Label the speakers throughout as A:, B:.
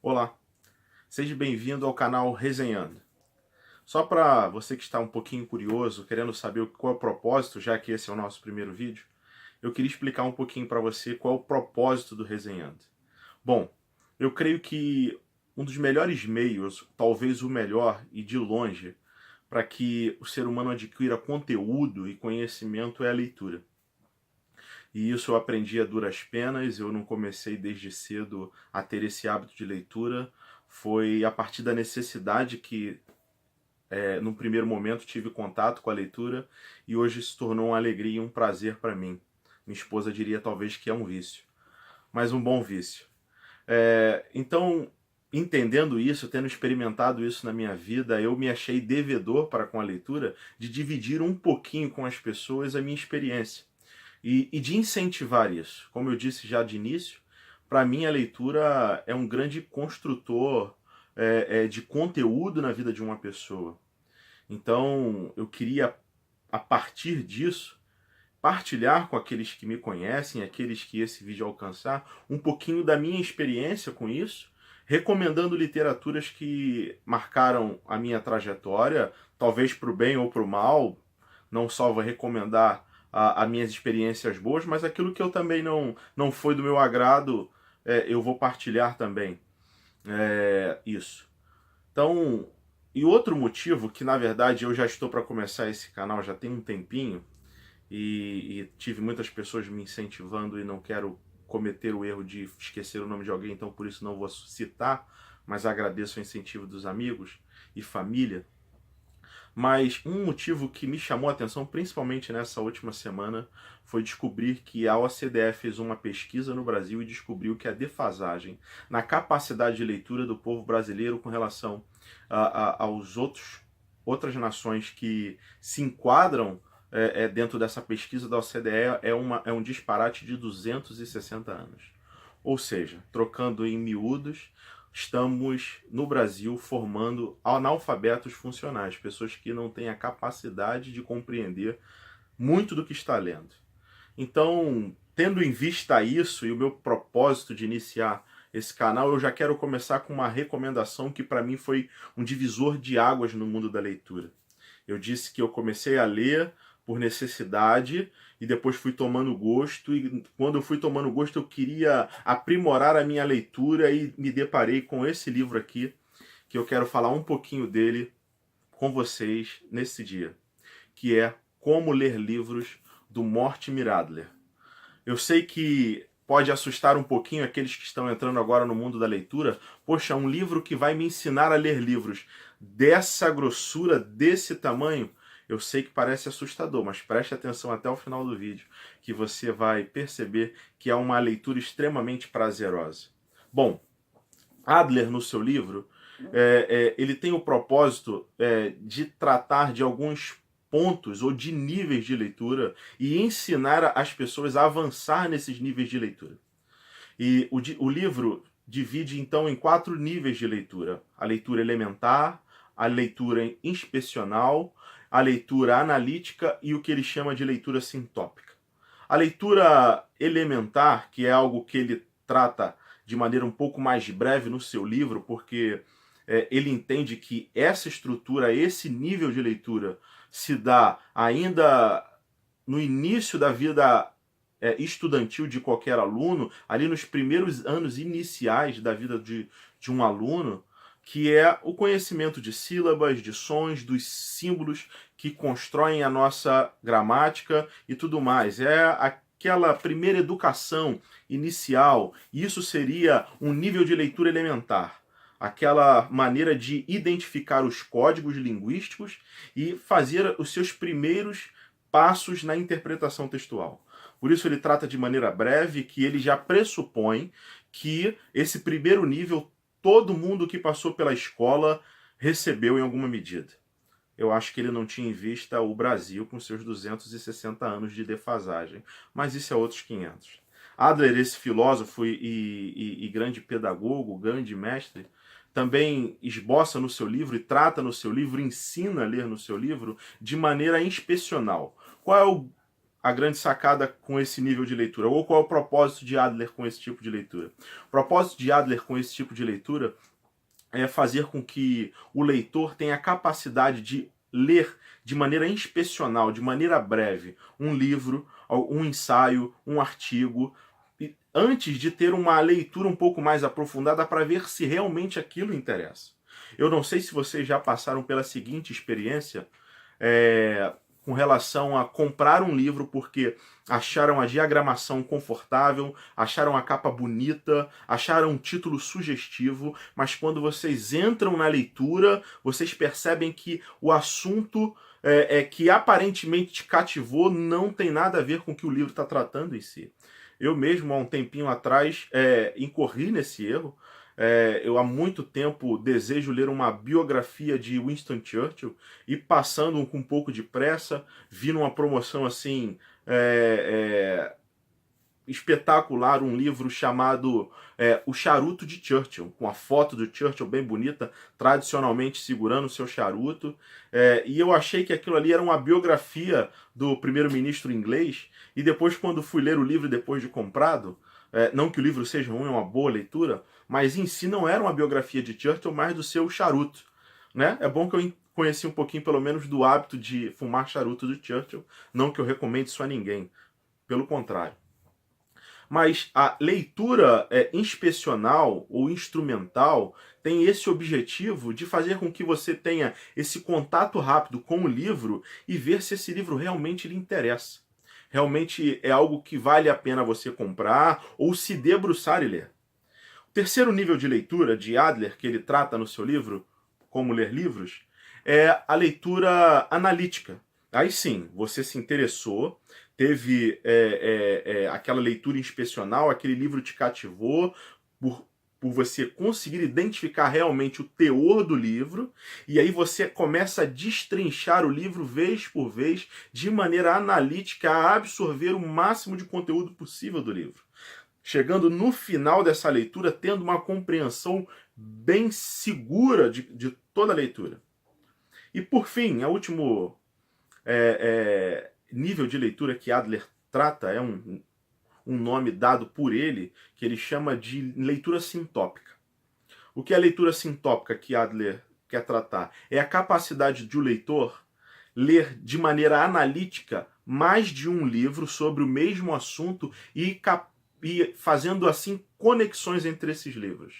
A: Olá, seja bem-vindo ao canal Resenhando. Só para você que está um pouquinho curioso, querendo saber qual é o propósito, já que esse é o nosso primeiro vídeo, eu queria explicar um pouquinho para você qual é o propósito do Resenhando. Bom, eu creio que um dos melhores meios, talvez o melhor e de longe, para que o ser humano adquira conteúdo e conhecimento é a leitura. E isso eu aprendi a duras penas, eu não comecei desde cedo a ter esse hábito de leitura. Foi a partir da necessidade que, num primeiro momento, tive contato com a leitura e hoje se tornou uma alegria e um prazer para mim. Minha esposa diria talvez que é um vício, mas um bom vício. Então, entendendo isso, tendo experimentado isso na minha vida, eu me achei devedor para com a leitura de dividir um pouquinho com as pessoas a minha experiência e de incentivar isso. Como eu disse já de início, para mim a leitura é um grande construtor de conteúdo na vida de uma pessoa. Então eu queria, a partir disso, partilhar com aqueles que me conhecem, aqueles que esse vídeo alcançar, um pouquinho da minha experiência com isso, recomendando literaturas que marcaram a minha trajetória, talvez para o bem ou para o mal. Não só vou recomendar as minhas experiências boas, mas aquilo que eu também não foi do meu agrado, eu vou partilhar também. Isso. Então, e outro motivo, que na verdade eu já estou para começar esse canal já tem um tempinho, e tive muitas pessoas me incentivando e não quero cometer o erro de esquecer o nome de alguém, então por isso não vou citar, mas agradeço o incentivo dos amigos e família. Mas um motivo que me chamou a atenção, principalmente nessa última semana, foi descobrir que a OCDE fez uma pesquisa no Brasil e descobriu que a defasagem na capacidade de leitura do povo brasileiro com relação aos outras nações que se enquadram dentro dessa pesquisa da OCDE é um disparate de 260 anos. Ou seja, trocando em miúdos, estamos no Brasil formando analfabetos funcionais, pessoas que não têm a capacidade de compreender muito do que está lendo. Então, tendo em vista isso e o meu propósito de iniciar esse canal, eu já quero começar com uma recomendação que para mim foi um divisor de águas no mundo da leitura. Eu disse que eu comecei a ler por necessidade e depois fui tomando gosto, e quando eu fui tomando gosto eu queria aprimorar a minha leitura e me deparei com esse livro aqui, que eu quero falar um pouquinho dele com vocês nesse dia, que é Como Ler Livros, do Mortimer Adler. Eu sei que pode assustar um pouquinho aqueles que estão entrando agora no mundo da leitura. Poxa, um livro que vai me ensinar a ler livros dessa grossura, desse tamanho, eu sei que parece assustador, mas preste atenção até o final do vídeo, que você vai perceber que é uma leitura extremamente prazerosa. Bom, Adler, no seu livro, ele tem o propósito de tratar de alguns pontos ou de níveis de leitura e ensinar as pessoas a avançar nesses níveis de leitura. E o livro divide então em 4 níveis de leitura: a leitura elementar, a leitura inspecional, a leitura analítica e o que ele chama de leitura sintópica. A leitura elementar, que é algo que ele trata de maneira um pouco mais breve no seu livro, porque ele entende que essa estrutura, esse nível de leitura, se dá ainda no início da vida estudantil de qualquer aluno, ali nos primeiros anos iniciais da vida de um aluno, que é o conhecimento de sílabas, de sons, dos símbolos que constroem a nossa gramática e tudo mais. É aquela primeira educação inicial. Isso seria um nível de leitura elementar. Aquela maneira de identificar os códigos linguísticos e fazer os seus primeiros passos na interpretação textual. Por isso ele trata de maneira breve que ele já pressupõe que esse primeiro nível todo mundo que passou pela escola recebeu em alguma medida. Eu acho que ele não tinha em vista o Brasil com seus 260 anos de defasagem, mas isso é outros 500. Adler, esse filósofo e grande pedagogo, grande mestre, também esboça no seu livro e trata no seu livro, ensina a ler no seu livro de maneira inspecional. Qual é a grande sacada com esse nível de leitura? Ou qual é o propósito de Adler com esse tipo de leitura? O propósito de Adler com esse tipo de leitura é fazer com que o leitor tenha a capacidade de ler de maneira inspecional, de maneira breve, um livro, um ensaio, um artigo, antes de ter uma leitura um pouco mais aprofundada para ver se realmente aquilo interessa. Eu não sei se vocês já passaram pela seguinte experiência, com relação a comprar um livro porque acharam a diagramação confortável, acharam a capa bonita, acharam um título sugestivo, mas quando vocês entram na leitura, vocês percebem que o assunto que aparentemente te cativou não tem nada a ver com o que o livro está tratando em si. Eu mesmo, há um tempinho atrás, incorri nesse erro. Eu há muito tempo desejo ler uma biografia de Winston Churchill e passando com um pouco de pressa, vi numa promoção assim espetacular um livro chamado O Charuto de Churchill, com a foto do Churchill bem bonita, tradicionalmente segurando o seu charuto, e eu achei que aquilo ali era uma biografia do primeiro-ministro inglês, e depois quando fui ler o livro depois de comprado, não que o livro seja ruim, é uma boa leitura, mas em si não era uma biografia de Churchill, mas do seu charuto, né? É bom que eu conheci um pouquinho, pelo menos, do hábito de fumar charuto do Churchill, não que eu recomende isso a ninguém, pelo contrário. Mas a leitura inspecional ou instrumental tem esse objetivo de fazer com que você tenha esse contato rápido com o livro e ver se esse livro realmente lhe interessa. Realmente é algo que vale a pena você comprar ou se debruçar e ler. O terceiro nível de leitura de Adler, que ele trata no seu livro, Como Ler Livros, é a leitura analítica. Aí sim, você se interessou, teve aquela leitura inspecional, aquele livro te cativou por você conseguir identificar realmente o teor do livro, e aí você começa a destrinchar o livro vez por vez, de maneira analítica, a absorver o máximo de conteúdo possível do livro. Chegando no final dessa leitura, tendo uma compreensão bem segura de toda a leitura. E por fim, o último nível de leitura que Adler trata é um nome dado por ele, que ele chama de leitura sintópica. O que é a leitura sintópica que Adler quer tratar? É a capacidade de o leitor ler de maneira analítica mais de um livro sobre o mesmo assunto e fazendo assim conexões entre esses livros.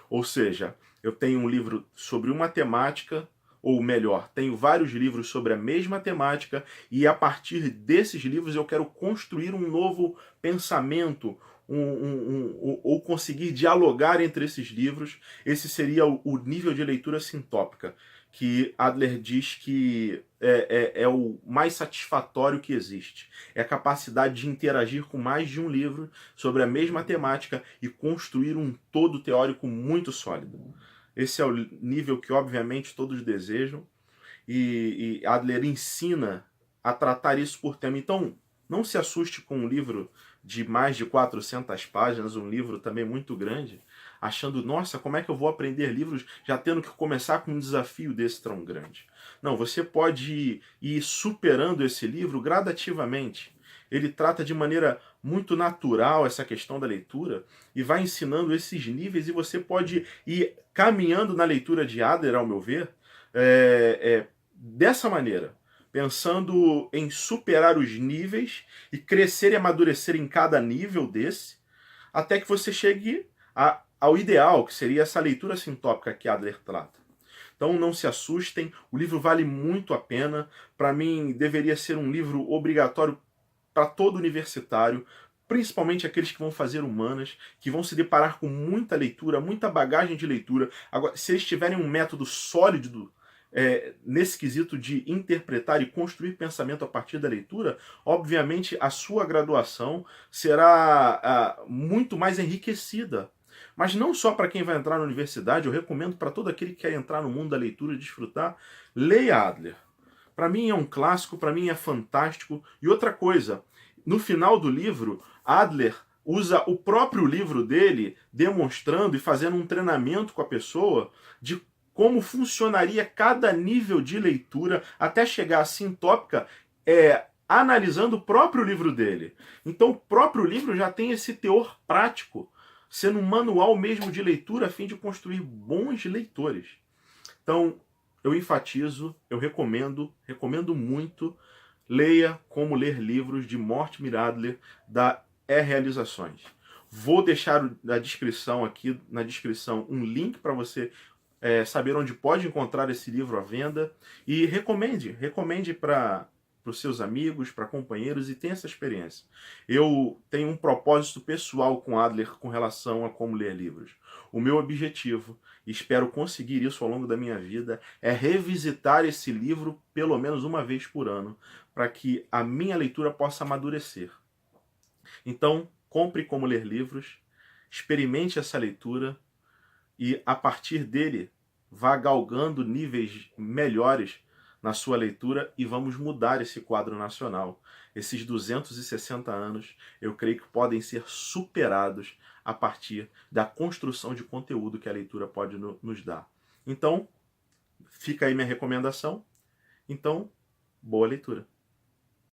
A: Ou seja, eu tenho um livro sobre uma temática, ou melhor, tenho vários livros sobre a mesma temática e a partir desses livros eu quero construir um novo pensamento, ou conseguir dialogar entre esses livros. Esse seria o nível de leitura sintópica, que Adler diz que é o mais satisfatório que existe. É a capacidade de interagir com mais de um livro sobre a mesma temática e construir um todo teórico muito sólido. Esse é o nível que, obviamente, todos desejam, e Adler ensina a tratar isso por tema. Então, não se assuste com um livro de mais de 400 páginas, um livro também muito grande, achando, nossa, como é que eu vou aprender livros já tendo que começar com um desafio desse tão grande? Não, você pode ir superando esse livro gradativamente. Ele trata de maneira muito natural essa questão da leitura e vai ensinando esses níveis, e você pode ir caminhando na leitura de Adler, ao meu ver, dessa maneira, pensando em superar os níveis e crescer e amadurecer em cada nível desse, até que você chegue ao ideal, que seria essa leitura sintópica que Adler trata. Então não se assustem, o livro vale muito a pena. Para mim, deveria ser um livro obrigatório para todo universitário, principalmente aqueles que vão fazer humanas, que vão se deparar com muita leitura, muita bagagem de leitura. Agora, se eles tiverem um método sólido nesse quesito de interpretar e construir pensamento a partir da leitura, obviamente a sua graduação será muito mais enriquecida. Mas não só para quem vai entrar na universidade, eu recomendo para todo aquele que quer entrar no mundo da leitura e desfrutar, leia Adler. Para mim é um clássico, para mim é fantástico. E outra coisa, no final do livro, Adler usa o próprio livro dele demonstrando e fazendo um treinamento com a pessoa de como funcionaria cada nível de leitura até chegar à sintópica, analisando o próprio livro dele. Então o próprio livro já tem esse teor prático, sendo um manual mesmo de leitura a fim de construir bons leitores. Então, eu enfatizo, eu recomendo muito, leia Como Ler Livros, de Mortimer Adler, da E-Realizações. Vou deixar na descrição um link para você saber onde pode encontrar esse livro à venda, e recomende para os seus amigos, para companheiros, e tenha essa experiência. Eu tenho um propósito pessoal com Adler com relação a como ler livros. O meu objetivo, e espero conseguir isso ao longo da minha vida, é revisitar esse livro pelo menos uma vez por ano, para que a minha leitura possa amadurecer. Então, compre Como Ler Livros, experimente essa leitura, e a partir dele vá galgando níveis melhores na sua leitura, e vamos mudar esse quadro nacional. Esses 260 anos, eu creio que podem ser superados a partir da construção de conteúdo que a leitura pode nos dar. Então, fica aí minha recomendação. Então, boa leitura.